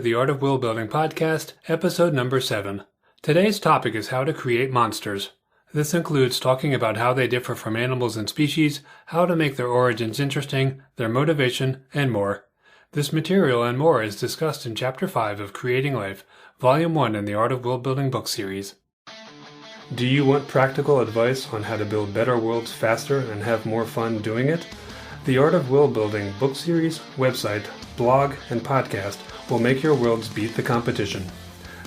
to the Art of World Building podcast, episode number 7. Today's topic is how to create monsters. This includes talking about how they differ from animals and species, how to make their origins interesting, their motivation, and more. This material and more is discussed in Chapter 5 of Creating Life, Volume 1 in the Art of World Building book series. Do you want practical advice on how to build better worlds faster and have more fun doing it? The Art of World Building book series, website, blog, and podcast will make your worlds beat the competition.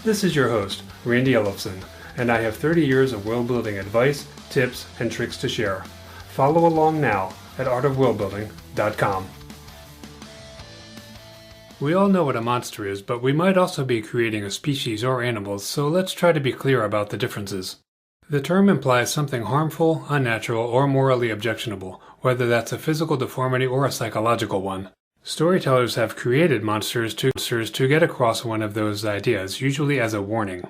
This is your host, Randy Ellefson, and I have 30 years of world building advice, tips, and tricks to share. Follow along now at artofworldbuilding.com. We all know what a monster is, but we might also be creating a species or animals, so let's try to be clear about the differences. The term implies something harmful, unnatural, or morally objectionable, whether that's a physical deformity or a psychological one. Storytellers have created monsters to get across one of those ideas, usually as a warning.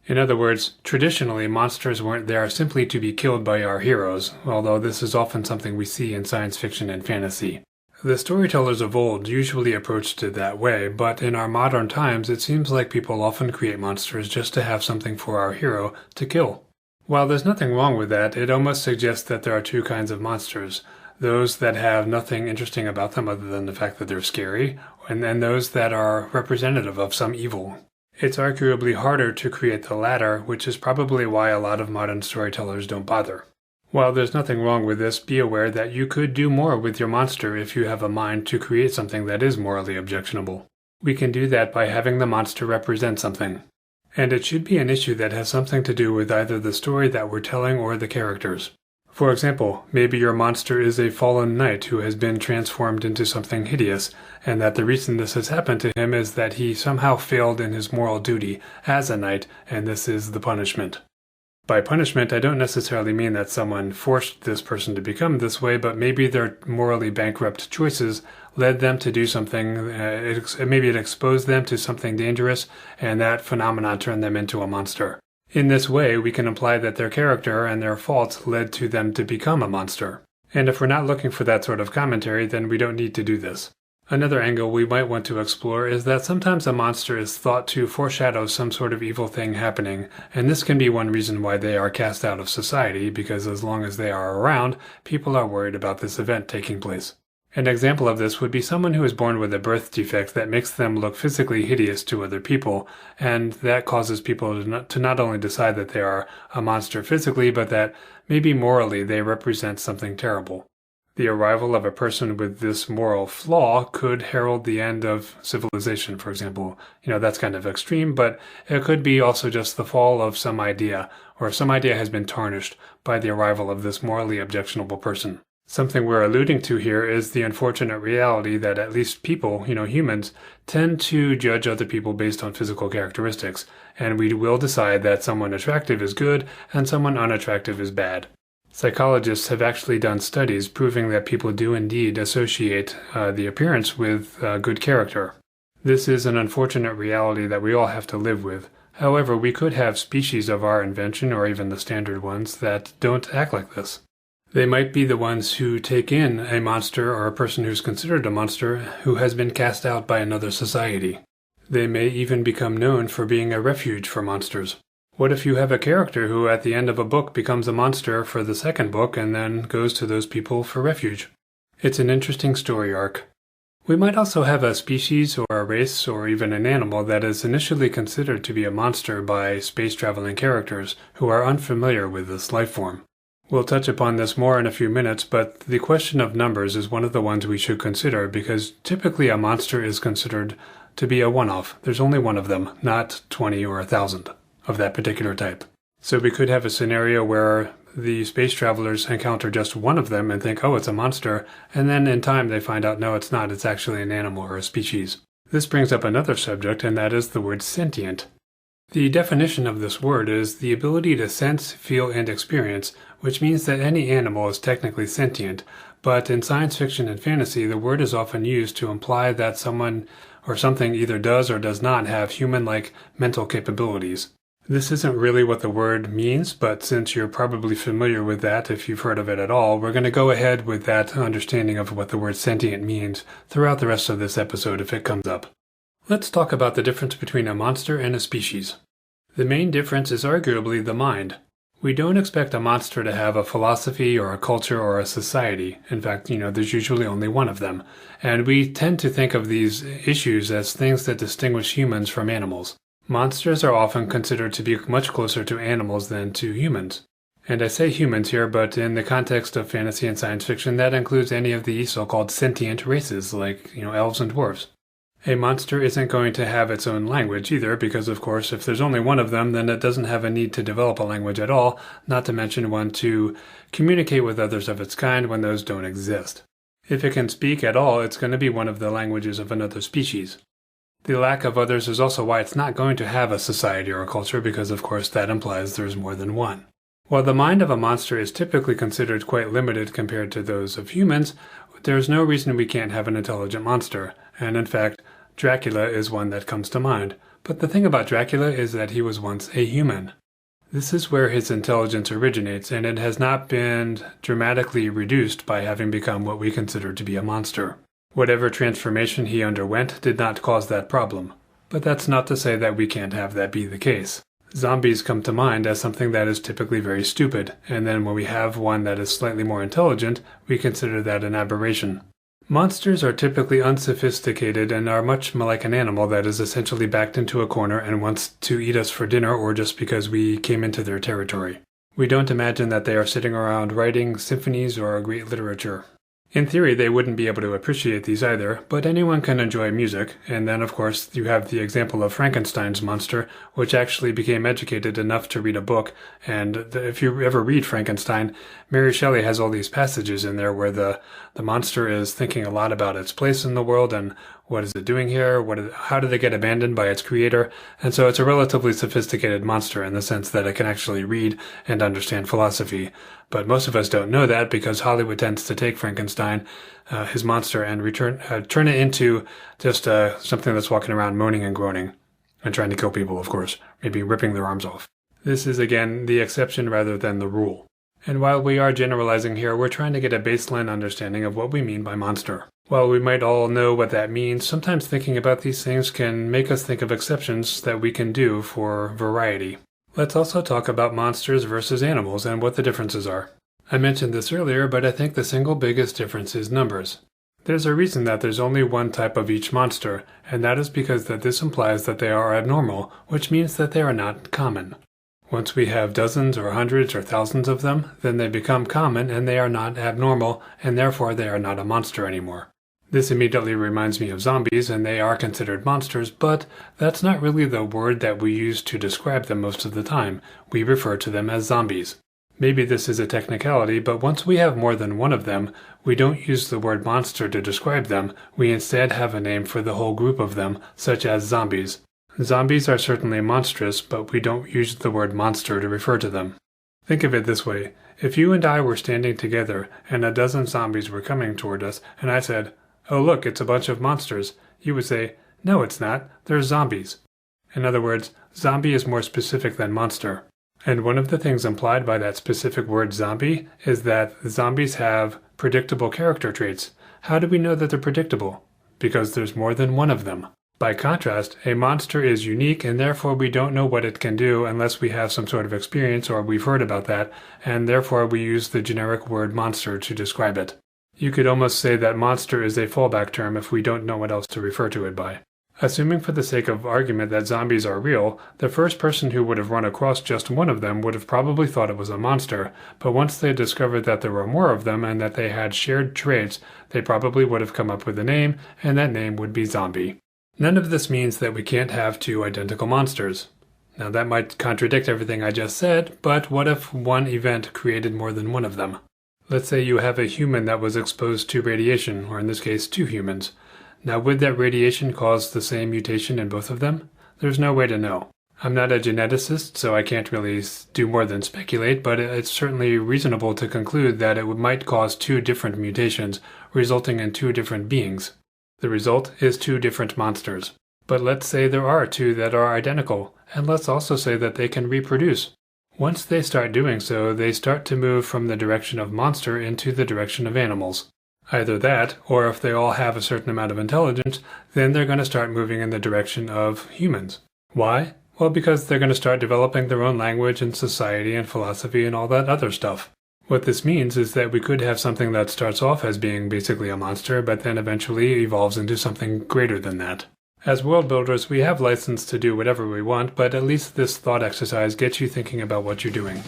In other words, traditionally, monsters weren't there simply to be killed by our heroes, although this is often something we see in science fiction and fantasy. The storytellers of old usually approached it that way, but in our modern times, it seems like people often create monsters just to have something for our hero to kill. While there's nothing wrong with that, it almost suggests that there are two kinds of monsters. Those that have nothing interesting about them other than the fact that they're scary, and then those that are representative of some evil. It's arguably harder to create the latter, which is probably why a lot of modern storytellers don't bother. While there's nothing wrong with this, be aware that you could do more with your monster if you have a mind to create something that is morally objectionable. We can do that by having the monster represent something. And it should be an issue that has something to do with either the story that we're telling or the characters. For example, maybe your monster is a fallen knight who has been transformed into something hideous, and that the reason this has happened to him is that he somehow failed in his moral duty as a knight, and this is the punishment. By punishment, I don't necessarily mean that someone forced this person to become this way, but maybe their morally bankrupt choices led them to do something, maybe it exposed them to something dangerous, and that phenomenon turned them into a monster. In this way, we can imply that their character and their faults led to them to become a monster. And if we're not looking for that sort of commentary, then we don't need to do this. Another angle we might want to explore is that sometimes a monster is thought to foreshadow some sort of evil thing happening, and this can be one reason why they are cast out of society, because as long as they are around, people are worried about this event taking place. An example of this would be someone who is born with a birth defect that makes them look physically hideous to other people, and that causes people to not only decide that they are a monster physically, but that maybe morally they represent something terrible. The arrival of a person with this moral flaw could herald the end of civilization, for example. That's kind of extreme, but it could be also just the fall of some idea, or some idea has been tarnished by the arrival of this morally objectionable person. Something we're alluding to here is the unfortunate reality that at least people, humans, tend to judge other people based on physical characteristics, and we will decide that someone attractive is good and someone unattractive is bad. Psychologists have actually done studies proving that people do indeed associate the appearance with good character. This is an unfortunate reality that we all have to live with. However, we could have species of our invention, or even the standard ones, that don't act like this. They might be the ones who take in a monster or a person who's considered a monster who has been cast out by another society. They may even become known for being a refuge for monsters. What if you have a character who at the end of a book becomes a monster for the second book and then goes to those people for refuge? It's an interesting story arc. We might also have a species or a race or even an animal that is initially considered to be a monster by space-traveling characters who are unfamiliar with this life form. We'll touch upon this more in a few minutes, but the question of numbers is one of the ones we should consider because typically a monster is considered to be a one-off. There's only one of them, not 20 or 1,000 of that particular type. So we could have a scenario where the space travelers encounter just one of them and think, oh, it's a monster, and then in time they find out, no, it's not, it's actually an animal or a species. This brings up another subject, and that is the word sentient. The definition of this word is the ability to sense, feel, and experience, which means that any animal is technically sentient, but in science fiction and fantasy, the word is often used to imply that someone or something either does or does not have human-like mental capabilities. This isn't really what the word means, but since you're probably familiar with that if you've heard of it at all, we're going to go ahead with that understanding of what the word sentient means throughout the rest of this episode if it comes up. Let's talk about the difference between a monster and a species. The main difference is arguably the mind. We don't expect a monster to have a philosophy or a culture or a society. In fact, there's usually only one of them. And we tend to think of these issues as things that distinguish humans from animals. Monsters are often considered to be much closer to animals than to humans. And I say humans here, but in the context of fantasy and science fiction, that includes any of the so-called sentient races, like, elves and dwarves. A monster isn't going to have its own language either, because of course if there's only one of them, then it doesn't have a need to develop a language at all, not to mention one to communicate with others of its kind when those don't exist. If it can speak at all, it's going to be one of the languages of another species. The lack of others is also why it's not going to have a society or a culture, because of course that implies there's more than one. While the mind of a monster is typically considered quite limited compared to those of humans, there's no reason we can't have an intelligent monster, and in fact, Dracula is one that comes to mind. But the thing about Dracula is that he was once a human. This is where his intelligence originates, and it has not been dramatically reduced by having become what we consider to be a monster. Whatever transformation he underwent did not cause that problem. But that's not to say that we can't have that be the case. Zombies come to mind as something that is typically very stupid, and then when we have one that is slightly more intelligent, we consider that an aberration. Monsters are typically unsophisticated and are much like an animal that is essentially backed into a corner and wants to eat us for dinner or just because we came into their territory. We don't imagine that they are sitting around writing symphonies or great literature. In theory, they wouldn't be able to appreciate these either, but anyone can enjoy music, and then of course you have the example of Frankenstein's monster, which actually became educated enough to read a book, and if you ever read Frankenstein, Mary Shelley has all these passages in there where the monster is thinking a lot about its place in the world and what is it doing here, how did it get abandoned by its creator, and so it's a relatively sophisticated monster in the sense that it can actually read and understand philosophy. But most of us don't know that because Hollywood tends to take Frankenstein, his monster, and turn it into just something that's walking around moaning and groaning and trying to kill people, of course, maybe ripping their arms off. This is, again, the exception rather than the rule. And while we are generalizing here, we're trying to get a baseline understanding of what we mean by monster. While we might all know what that means, sometimes thinking about these things can make us think of exceptions that we can do for variety. Let's also talk about monsters versus animals and what the differences are. I mentioned this earlier, but I think the single biggest difference is numbers. There's a reason that there's only one type of each monster, and that is because this implies that they are abnormal, which means that they are not common. Once we have dozens or hundreds or thousands of them, then they become common and they are not abnormal, and therefore they are not a monster anymore. This immediately reminds me of zombies, and they are considered monsters, but that's not really the word that we use to describe them most of the time. We refer to them as zombies. Maybe this is a technicality, but once we have more than one of them, we don't use the word monster to describe them. We instead have a name for the whole group of them, such as zombies. Zombies are certainly monstrous, but we don't use the word monster to refer to them. Think of it this way. If you and I were standing together, and a dozen zombies were coming toward us, and I said, "Oh look, it's a bunch of monsters," you would say, "No, it's not. They're zombies." In other words, zombie is more specific than monster. And one of the things implied by that specific word zombie is that zombies have predictable character traits. How do we know that they're predictable? Because there's more than one of them. By contrast, a monster is unique, and therefore we don't know what it can do unless we have some sort of experience or we've heard about that, and therefore we use the generic word monster to describe it. You could almost say that monster is a fallback term if we don't know what else to refer to it by. Assuming for the sake of argument that zombies are real, the first person who would have run across just one of them would have probably thought it was a monster, but once they discovered that there were more of them and that they had shared traits, they probably would have come up with a name, and that name would be zombie. None of this means that we can't have two identical monsters. Now that might contradict everything I just said, but what if one event created more than one of them? Let's say you have a human that was exposed to radiation, or in this case, two humans. Now would that radiation cause the same mutation in both of them? There's no way to know. I'm not a geneticist, so I can't really do more than speculate, but it's certainly reasonable to conclude that it might cause two different mutations, resulting in two different beings. The result is two different monsters. But let's say there are two that are identical, and let's also say that they can reproduce. Once they start doing so, they start to move from the direction of monster into the direction of animals. Either that, or if they all have a certain amount of intelligence, then they're going to start moving in the direction of humans. Why? Well, because they're going to start developing their own language and society and philosophy and all that other stuff. What this means is that we could have something that starts off as being basically a monster, but then eventually evolves into something greater than that. As world builders, we have license to do whatever we want, but at least this thought exercise gets you thinking about what you're doing.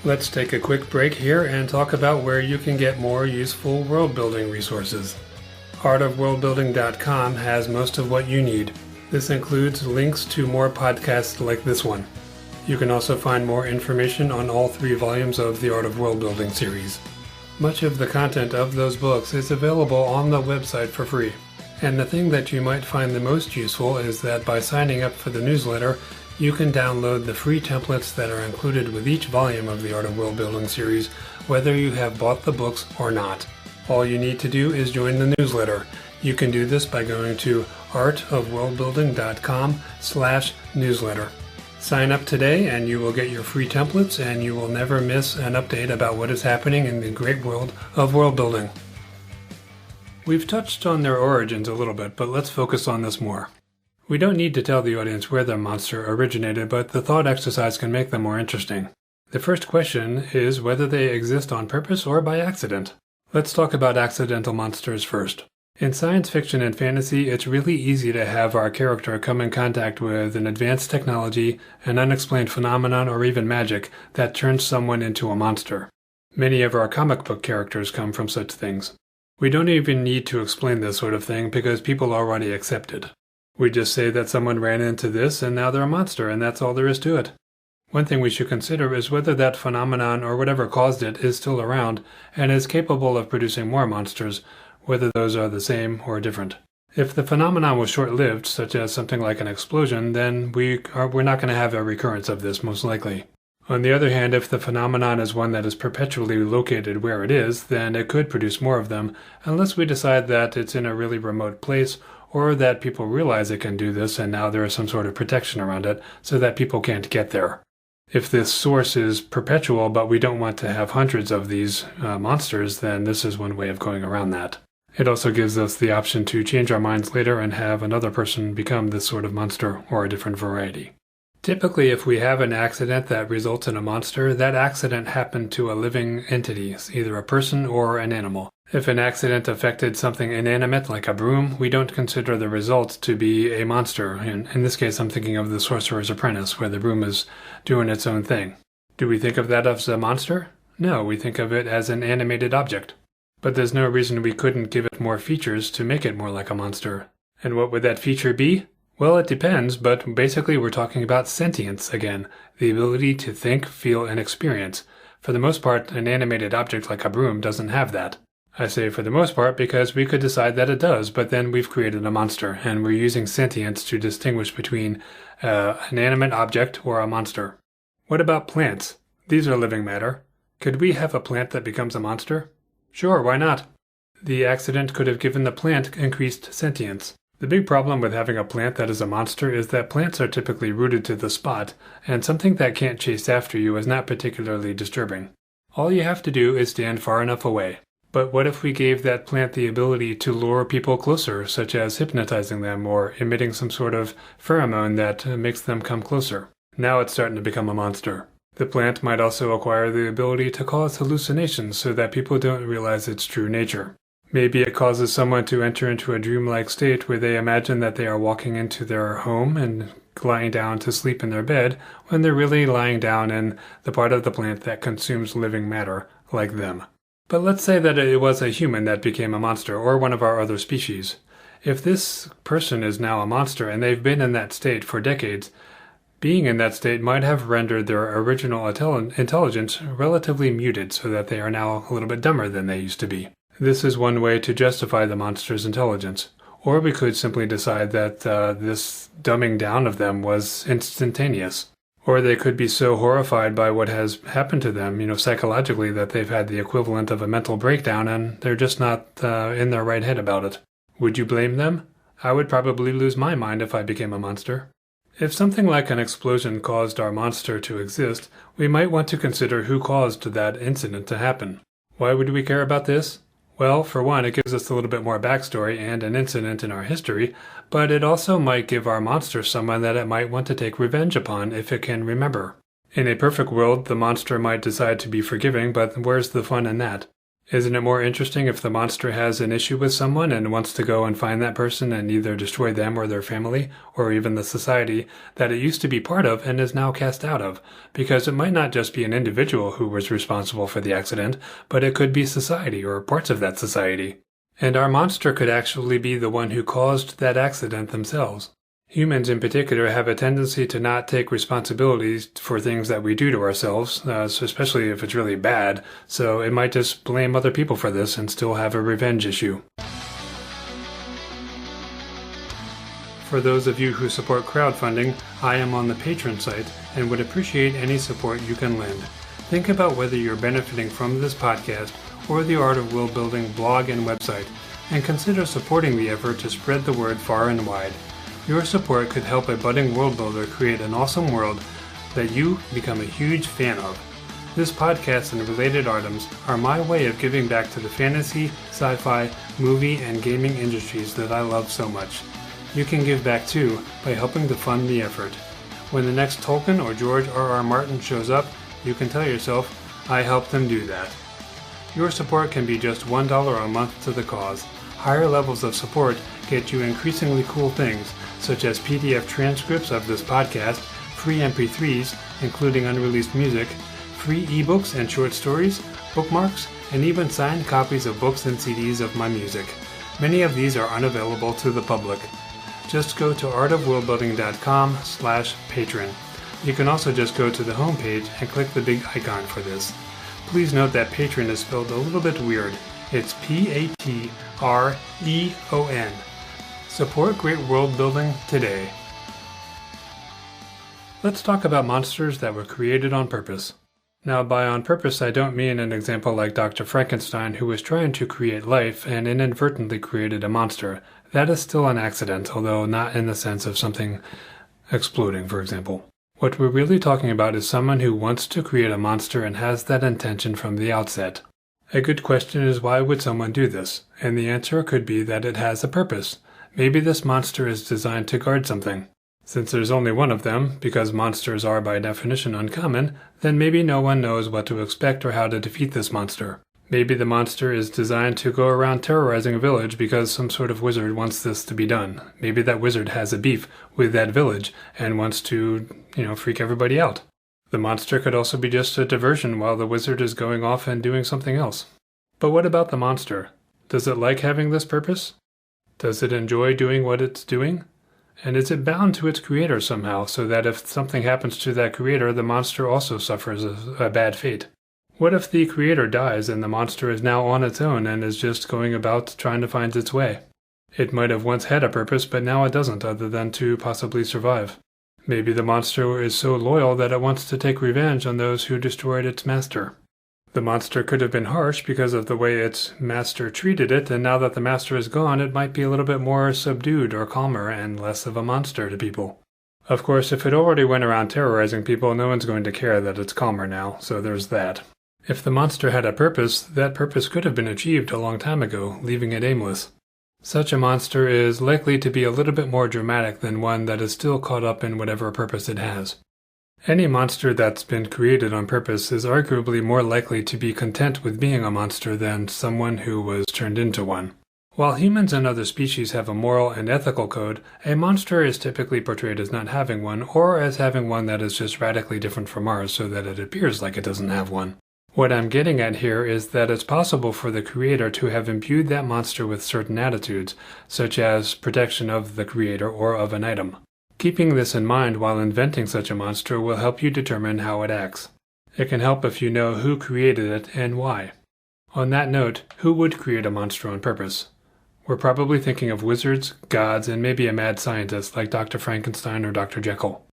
Let's take a quick break here and talk about where you can get more useful world building resources. Artofworldbuilding.com has most of what you need. This includes links to more podcasts like this one. You can also find more information on all 3 volumes of the Art of World Building series. Much of the content of those books is available on the website for free. And the thing that you might find the most useful is that by signing up for the newsletter, you can download the free templates that are included with each volume of the Art of World Building series, whether you have bought the books or not. All you need to do is join the newsletter. You can do this by going to artofworldbuilding.com/newsletter. Sign up today and you will get your free templates and you will never miss an update about what is happening in the great world of world building. We've touched on their origins a little bit, but let's focus on this more. We don't need to tell the audience where their monster originated, but the thought exercise can make them more interesting. The first question is whether they exist on purpose or by accident. Let's talk about accidental monsters first. In science fiction and fantasy, it's really easy to have our character come in contact with an advanced technology, an unexplained phenomenon, or even magic that turns someone into a monster. Many of our comic book characters come from such things. We don't even need to explain this sort of thing because people already accept it. We just say that someone ran into this and now they're a monster, and that's all there is to it. One thing we should consider is whether that phenomenon or whatever caused it is still around and is capable of producing more monsters, whether those are the same or different. If the phenomenon was short-lived, such as something like an explosion, then we're not going to have a recurrence of this, most likely. On the other hand, if the phenomenon is one that is perpetually located where it is, then it could produce more of them, unless we decide that it's in a really remote place, or that people realize it can do this and now there is some sort of protection around it so that people can't get there. If this source is perpetual but we don't want to have hundreds of these monsters, then this is one way of going around that. It also gives us the option to change our minds later and have another person become this sort of monster or a different variety. Typically, if we have an accident that results in a monster, that accident happened to a living entity, either a person or an animal. If an accident affected something inanimate like a broom, we don't consider the result to be a monster. In this case, I'm thinking of the Sorcerer's Apprentice, where the broom is doing its own thing. Do we think of that as a monster? No, we think of it as an animated object. But there's no reason we couldn't give it more features to make it more like a monster. And what would that feature be? Well, it depends, but basically we're talking about sentience again, the ability to think, feel, and experience. For the most part, an animated object like a broom doesn't have that. I say for the most part because we could decide that it does, but then we've created a monster, and we're using sentience to distinguish between an animate object or a monster. What about plants? These are living matter. Could we have a plant that becomes a monster? Sure, why not? The accident could have given the plant increased sentience. The big problem with having a plant that is a monster is that plants are typically rooted to the spot, and something that can't chase after you is not particularly disturbing. All you have to do is stand far enough away. But what if we gave that plant the ability to lure people closer, such as hypnotizing them or emitting some sort of pheromone that makes them come closer? Now it's starting to become a monster. The plant might also acquire the ability to cause hallucinations so that people don't realize its true nature. Maybe it causes someone to enter into a dreamlike state where they imagine that they are walking into their home and lying down to sleep in their bed when they're really lying down in the part of the plant that consumes living matter, like them. But let's say that it was a human that became a monster, or one of our other species. If this person is now a monster and they've been in that state for decades, being in that state might have rendered their original intelligence relatively muted so that they are now a little bit dumber than they used to be. This is one way to justify the monster's intelligence. Or we could simply decide that this dumbing down of them was instantaneous. Or they could be so horrified by what has happened to them, psychologically, that they've had the equivalent of a mental breakdown and they're just not in their right head about it. Would you blame them? I would probably lose my mind if I became a monster. If something like an explosion caused our monster to exist, we might want to consider who caused that incident to happen. Why would we care about this? Well, for one, it gives us a little bit more backstory and an incident in our history, but it also might give our monster someone that it might want to take revenge upon if it can remember. In a perfect world, the monster might decide to be forgiving, but where's the fun in that? Isn't it more interesting if the monster has an issue with someone and wants to go and find that person and either destroy them or their family, or even the society that it used to be part of and is now cast out of? Because it might not just be an individual who was responsible for the accident, but it could be society or parts of that society. And our monster could actually be the one who caused that accident themselves. Humans in particular have a tendency to not take responsibilities for things that we do to ourselves, especially if it's really bad, so it might just blame other people for this and still have a revenge issue. For those of you who support crowdfunding, I am on the Patreon site and would appreciate any support you can lend. Think about whether you're benefiting from this podcast or the Art of World Building blog and website, and consider supporting the effort to spread the word far and wide. Your support could help a budding world builder create an awesome world that you become a huge fan of. This podcast and related items are my way of giving back to the fantasy, sci-fi, movie, and gaming industries that I love so much. You can give back too by helping to fund the effort. When the next Tolkien or George R.R. Martin shows up, you can tell yourself, I helped them do that. Your support can be just $1 a month to the cause. Higher levels of support get you increasingly cool things, such as PDF transcripts of this podcast, free MP3s, including unreleased music, free ebooks and short stories, bookmarks, and even signed copies of books and CDs of my music. Many of these are unavailable to the public. Just go to artofworldbuilding.com/patron. You can also just go to the homepage and click the big icon for this. Please note that patron is spelled a little bit weird. It's Patreon. Support great world building today. Let's talk about monsters that were created on purpose. Now, by on purpose, I don't mean an example like Dr. Frankenstein, who was trying to create life and inadvertently created a monster. That is still an accident, although not in the sense of something exploding, for example. What we're really talking about is someone who wants to create a monster and has that intention from the outset. A good question is, why would someone do this? And the answer could be that it has a purpose. Maybe this monster is designed to guard something. Since there's only one of them, because monsters are by definition uncommon, then maybe no one knows what to expect or how to defeat this monster. Maybe the monster is designed to go around terrorizing a village because some sort of wizard wants this to be done. Maybe that wizard has a beef with that village and wants to, freak everybody out. The monster could also be just a diversion while the wizard is going off and doing something else. But what about the monster? Does it like having this purpose? Does it enjoy doing what it's doing? And is it bound to its creator somehow, so that if something happens to that creator, the monster also suffers a bad fate? What if the creator dies and the monster is now on its own and is just going about trying to find its way? It might have once had a purpose, but now it doesn't, other than to possibly survive. Maybe the monster is so loyal that it wants to take revenge on those who destroyed its master. The monster could have been harsh because of the way its master treated it, and now that the master is gone, it might be a little bit more subdued or calmer and less of a monster to people. Of course, if it already went around terrorizing people, no one's going to care that it's calmer now, so there's that. If the monster had a purpose, that purpose could have been achieved a long time ago, leaving it aimless. Such a monster is likely to be a little bit more dramatic than one that is still caught up in whatever purpose it has. Any monster that's been created on purpose is arguably more likely to be content with being a monster than someone who was turned into one. While humans and other species have a moral and ethical code, a monster is typically portrayed as not having one, or as having one that is just radically different from ours so that it appears like it doesn't have one. What I'm getting at here is that it's possible for the creator to have imbued that monster with certain attitudes, such as protection of the creator or of an item. Keeping this in mind while inventing such a monster will help you determine how it acts. It can help if you know who created it and why. On that note, who would create a monster on purpose? We're probably thinking of wizards, gods, and maybe a mad scientist like Dr. Frankenstein or Dr. Jekyll.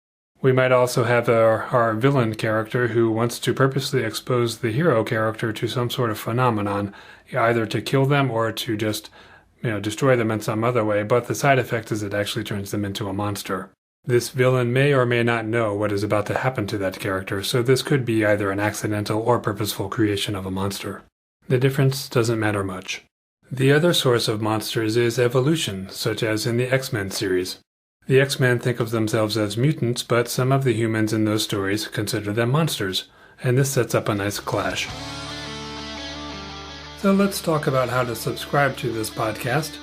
We might also have our villain character who wants to purposely expose the hero character to some sort of phenomenon, either to kill them or to just destroy them in some other way, but the side effect is it actually turns them into a monster. This villain may or may not know what is about to happen to that character, so this could be either an accidental or purposeful creation of a monster. The difference doesn't matter much. The other source of monsters is evolution, such as in the X-Men series. The X-Men think of themselves as mutants, but some of the humans in those stories consider them monsters, and this sets up a nice clash. So let's talk about how to subscribe to this podcast.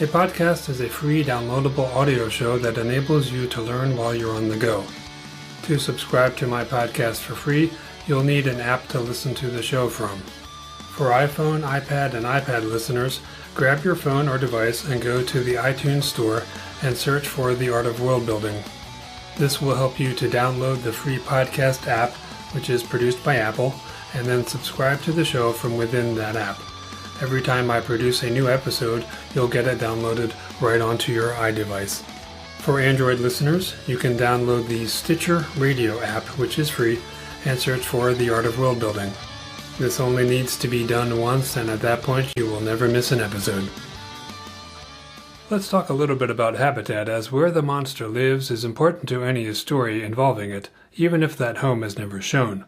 A podcast is a free downloadable audio show that enables you to learn while you're on the go. To subscribe to my podcast for free, you'll need an app to listen to the show from. For iPhone, iPad, and iPad listeners, grab your phone or device and go to the iTunes store and search for The Art of World Building. This will help you to download the free podcast app, which is produced by Apple, and then subscribe to the show from within that app. Every time I produce a new episode, you'll get it downloaded right onto your iDevice. For Android listeners, you can download the Stitcher Radio app, which is free, and search for The Art of World Building. This only needs to be done once, and at that point you will never miss an episode. Let's talk a little bit about habitat, as where the monster lives is important to any story involving it, even if that home is never shown.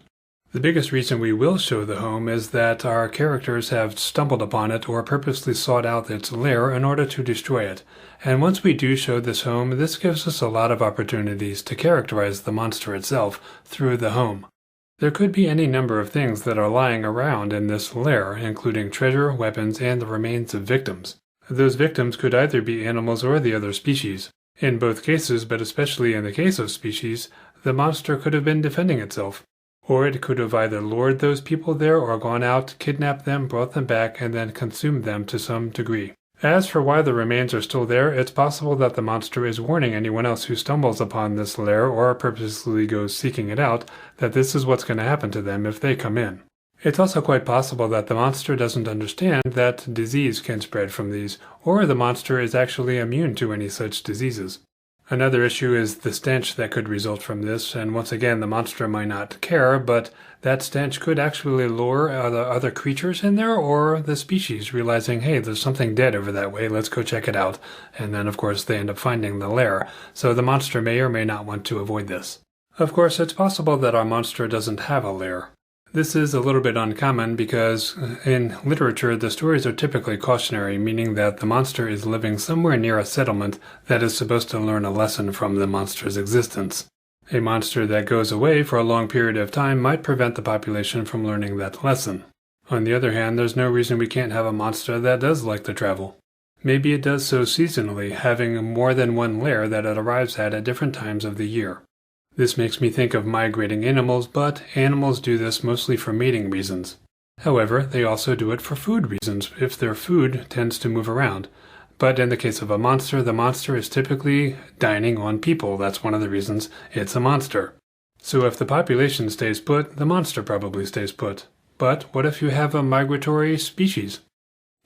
The biggest reason we will show the home is that our characters have stumbled upon it or purposely sought out its lair in order to destroy it, and once we do show this home, this gives us a lot of opportunities to characterize the monster itself through the home. There could be any number of things that are lying around in this lair, including treasure, weapons, and the remains of victims. Those victims could either be animals or the other species. In both cases, but especially in the case of species, the monster could have been defending itself. Or it could have either lured those people there or gone out, kidnapped them, brought them back, and then consumed them to some degree. As for why the remains are still there, it's possible that the monster is warning anyone else who stumbles upon this lair or purposely goes seeking it out that this is what's going to happen to them if they come in. It's also quite possible that the monster doesn't understand that disease can spread from these, or the monster is actually immune to any such diseases. Another issue is the stench that could result from this, and once again the monster might not care, but that stench could actually lure other creatures in there, or the species realizing, hey, there's something dead over that way, let's go check it out, and then of course they end up finding the lair, so the monster may or may not want to avoid this. Of course, it's possible that our monster doesn't have a lair. This is a little bit uncommon because in literature the stories are typically cautionary, meaning that the monster is living somewhere near a settlement that is supposed to learn a lesson from the monster's existence. A monster that goes away for a long period of time might prevent the population from learning that lesson. On the other hand, there's no reason we can't have a monster that does like to travel. Maybe it does so seasonally, having more than one lair that it arrives at different times of the year. This makes me think of migrating animals, but animals do this mostly for mating reasons. However, they also do it for food reasons if their food tends to move around. But in the case of a monster, the monster is typically dining on people. That's one of the reasons it's a monster. So if the population stays put, the monster probably stays put. But what if you have a migratory species?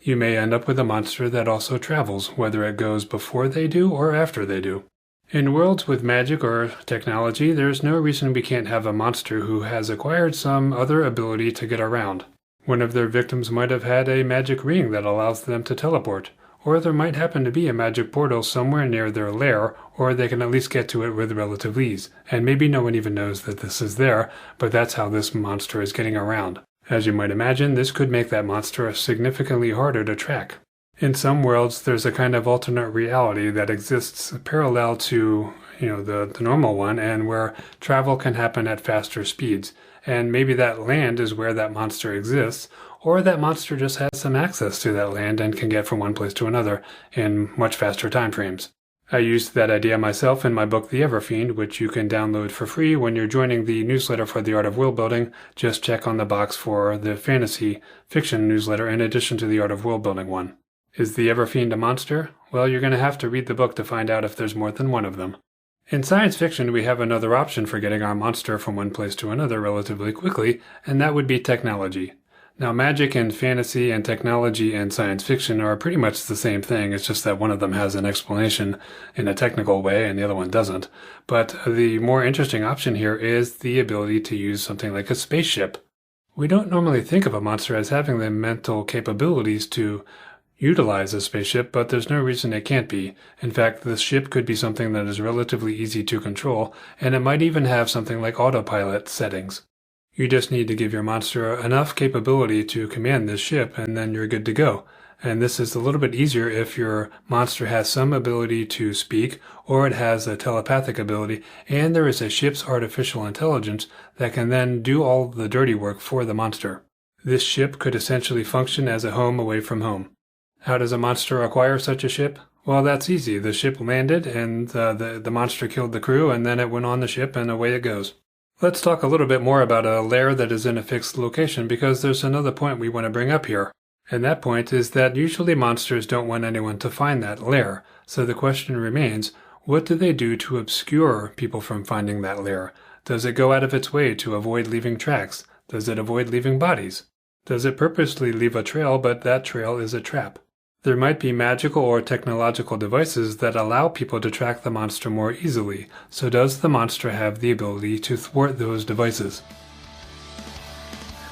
You may end up with a monster that also travels, whether it goes before they do or after they do. In worlds with magic or technology, there's no reason we can't have a monster who has acquired some other ability to get around. One of their victims might have had a magic ring that allows them to teleport, or there might happen to be a magic portal somewhere near their lair, or they can at least get to it with relative ease, and maybe no one even knows that this is there, but that's how this monster is getting around. As you might imagine, this could make that monster significantly harder to track. In some worlds, there's a kind of alternate reality that exists parallel to, the normal one, and where travel can happen at faster speeds. And maybe that land is where that monster exists, or that monster just has some access to that land and can get from one place to another in much faster time frames. I used that idea myself in my book The Everfiend, which you can download for free when you're joining the newsletter for The Art of World Building. Just check on the box for the fantasy fiction newsletter in addition to the Art of World Building one. Is the Everfiend a monster? Well, you're going to have to read the book to find out if there's more than one of them. In science fiction, we have another option for getting our monster from one place to another relatively quickly, and that would be technology. Now, magic and fantasy and technology and science fiction are pretty much the same thing. It's just that one of them has an explanation in a technical way and the other one doesn't. But the more interesting option here is the ability to use something like a spaceship. We don't normally think of a monster as having the mental capabilities to utilize a spaceship, but there's no reason it can't be. In fact, the ship could be something that is relatively easy to control, and it might even have something like autopilot settings. You just need to give your monster enough capability to command this ship, and then you're good to go. And this is a little bit easier if your monster has some ability to speak, or it has a telepathic ability, and there is a ship's artificial intelligence that can then do all the dirty work for the monster. This ship could essentially function as a home away from home. How does a monster acquire such a ship? Well, that's easy. The ship landed, and the monster killed the crew, and then it went on the ship, and away it goes. Let's talk a little bit more about a lair that is in a fixed location, because there's another point we want to bring up here. And that point is that usually monsters don't want anyone to find that lair. So the question remains, what do they do to obscure people from finding that lair? Does it go out of its way to avoid leaving tracks? Does it avoid leaving bodies? Does it purposely leave a trail, but that trail is a trap? There might be magical or technological devices that allow people to track the monster more easily. So does the monster have the ability to thwart those devices?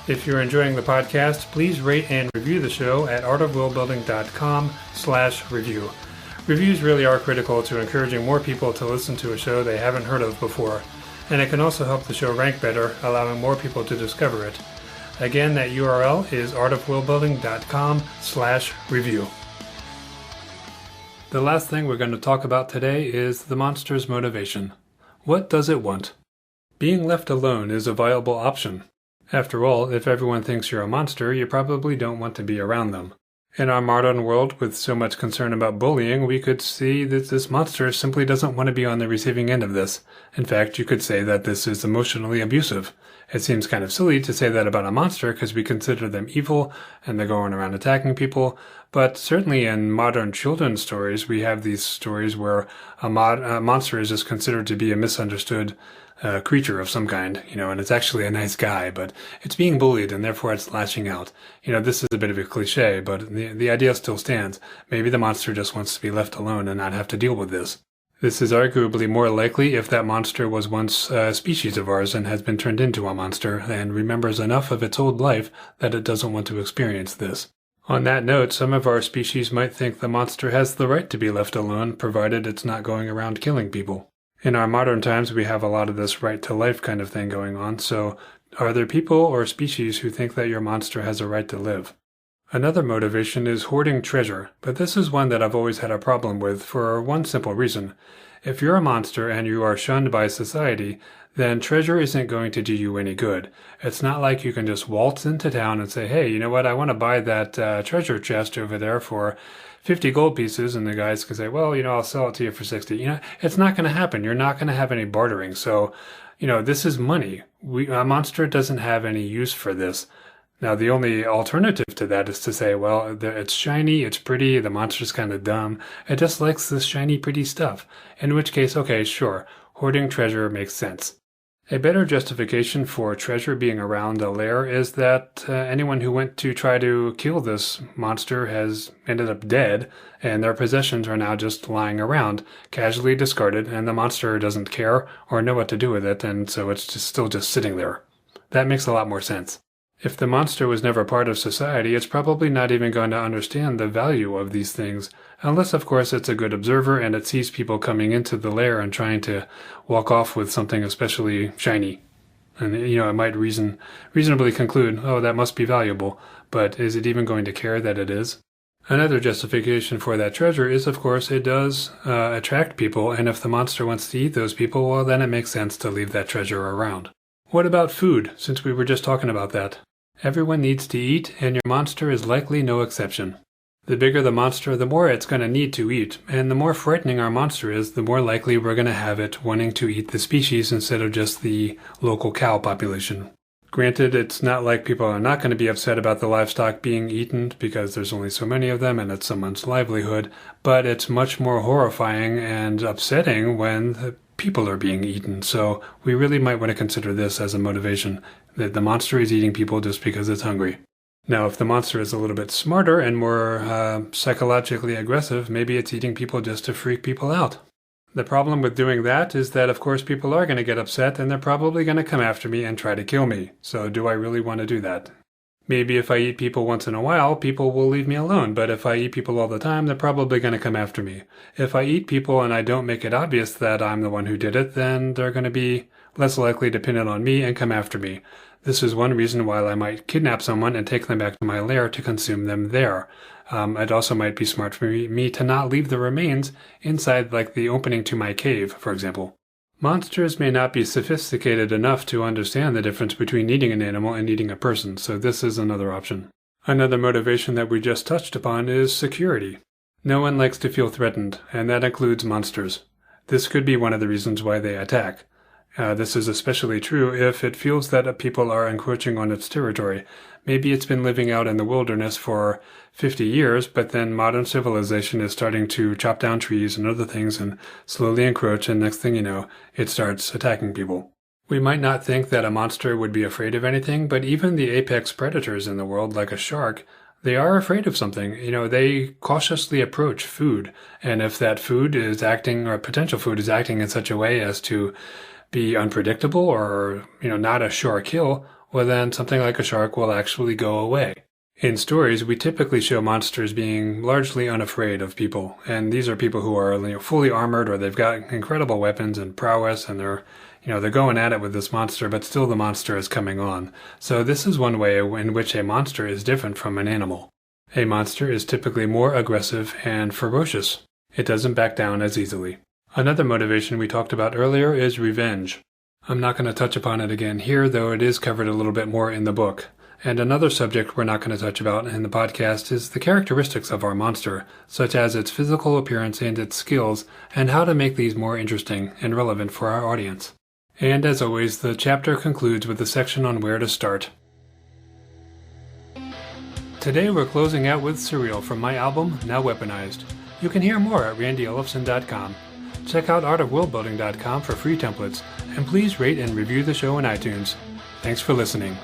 If you're enjoying the podcast, please rate and review the show at artofworldbuilding.com/review. Reviews really are critical to encouraging more people to listen to a show they haven't heard of before, and it can also help the show rank better, allowing more people to discover it. Again, that URL is artofworldbuilding.com/review. The last thing we're going to talk about today is the monster's motivation. What does it want? Being left alone is a viable option. After all, if everyone thinks you're a monster, you probably don't want to be around them. In our modern world, with so much concern about bullying, we could see that this monster simply doesn't want to be on the receiving end of this. In fact, you could say that this is emotionally abusive. It seems kind of silly to say that about a monster because we consider them evil and they're going around attacking people, but certainly in modern children's stories, we have these stories where a monster is just considered to be a misunderstood creature of some kind, and it's actually a nice guy, but it's being bullied and therefore it's lashing out. This is a bit of a cliche, but the idea still stands. Maybe the monster just wants to be left alone and not have to deal with this. This is arguably more likely if that monster was once a species of ours and has been turned into a monster and remembers enough of its old life that it doesn't want to experience this. On that note, some of our species might think the monster has the right to be left alone, provided it's not going around killing people. In our modern times, we have a lot of this right to life kind of thing going on, so are there people or species who think that your monster has a right to live? Another motivation is hoarding treasure, but this is one that I've always had a problem with for one simple reason. If you're a monster and you are shunned by society, then treasure isn't going to do you any good. It's not like you can just waltz into town and say, hey, you know what, I want to buy that treasure chest over there for 50 gold pieces, and the guys can say, well, I'll sell it to you for 60. It's not going to happen. You're not going to have any bartering. So, this is money. A monster doesn't have any use for this. Now, the only alternative to that is to say, well, it's shiny, it's pretty, the monster's kind of dumb. It just likes this shiny, pretty stuff. In which case, okay, sure, hoarding treasure makes sense. A better justification for treasure being around a lair is that anyone who went to try to kill this monster has ended up dead, and their possessions are now just lying around, casually discarded, and the monster doesn't care or know what to do with it, and so it's still just sitting there. That makes a lot more sense. If the monster was never part of society, it's probably not even going to understand the value of these things, unless of course it's a good observer and it sees people coming into the lair and trying to walk off with something especially shiny. And it might reasonably conclude, oh, that must be valuable, but is it even going to care that it is? Another justification for that treasure is, of course, it does attract people, and if the monster wants to eat those people, well, then it makes sense to leave that treasure around. What about food, since we were just talking about that? Everyone needs to eat, and your monster is likely no exception. The bigger the monster, the more it's going to need to eat, and the more frightening our monster is, the more likely we're going to have it wanting to eat the species instead of just the local cow population. Granted, it's not like people are not going to be upset about the livestock being eaten because there's only so many of them and it's someone's livelihood, but it's much more horrifying and upsetting when the people are being eaten. So we really might want to consider this as a motivation, that the monster is eating people just because it's hungry. Now, if the monster is a little bit smarter and more psychologically aggressive, maybe it's eating people just to freak people out. The problem with doing that is that, of course, people are going to get upset and they're probably going to come after me and try to kill me. So do I really want to do that? Maybe if I eat people once in a while, people will leave me alone. But if I eat people all the time, they're probably going to come after me. If I eat people and I don't make it obvious that I'm the one who did it, then they're going to be less likely to pin it on me and come after me. This is one reason why I might kidnap someone and take them back to my lair to consume them there. It also might be smart for me to not leave the remains inside, like the opening to my cave, for example. Monsters may not be sophisticated enough to understand the difference between eating an animal and eating a person, so this is another option. Another motivation that we just touched upon is security. No one likes to feel threatened, and that includes monsters. This could be one of the reasons why they attack. This is especially true if it feels that people are encroaching on its territory. Maybe it's been living out in the wilderness for 50 years, but then modern civilization is starting to chop down trees and other things and slowly encroach, and next thing you know, it starts attacking people. We might not think that a monster would be afraid of anything, but even the apex predators in the world, like a shark, they are afraid of something. They cautiously approach food, and if that food is acting, or potential food is acting in such a way as to be unpredictable or, not a sure kill, well then something like a shark will actually go away. In stories, we typically show monsters being largely unafraid of people, and these are people who are fully armored, or they've got incredible weapons and prowess, and they're going at it with this monster, but still the monster is coming on. So this is one way in which a monster is different from an animal. A monster is typically more aggressive and ferocious. It doesn't back down as easily. Another motivation we talked about earlier is revenge. I'm not going to touch upon it again here, though it is covered a little bit more in the book. And another subject we're not going to touch about in the podcast is the characteristics of our monster, such as its physical appearance and its skills, and how to make these more interesting and relevant for our audience. And as always, the chapter concludes with a section on where to start. Today we're closing out with Surreal from my album, Now Weaponized. You can hear more at randyellefson.com. Check out artofworldbuilding.com for free templates, and please rate and review the show on iTunes. Thanks for listening.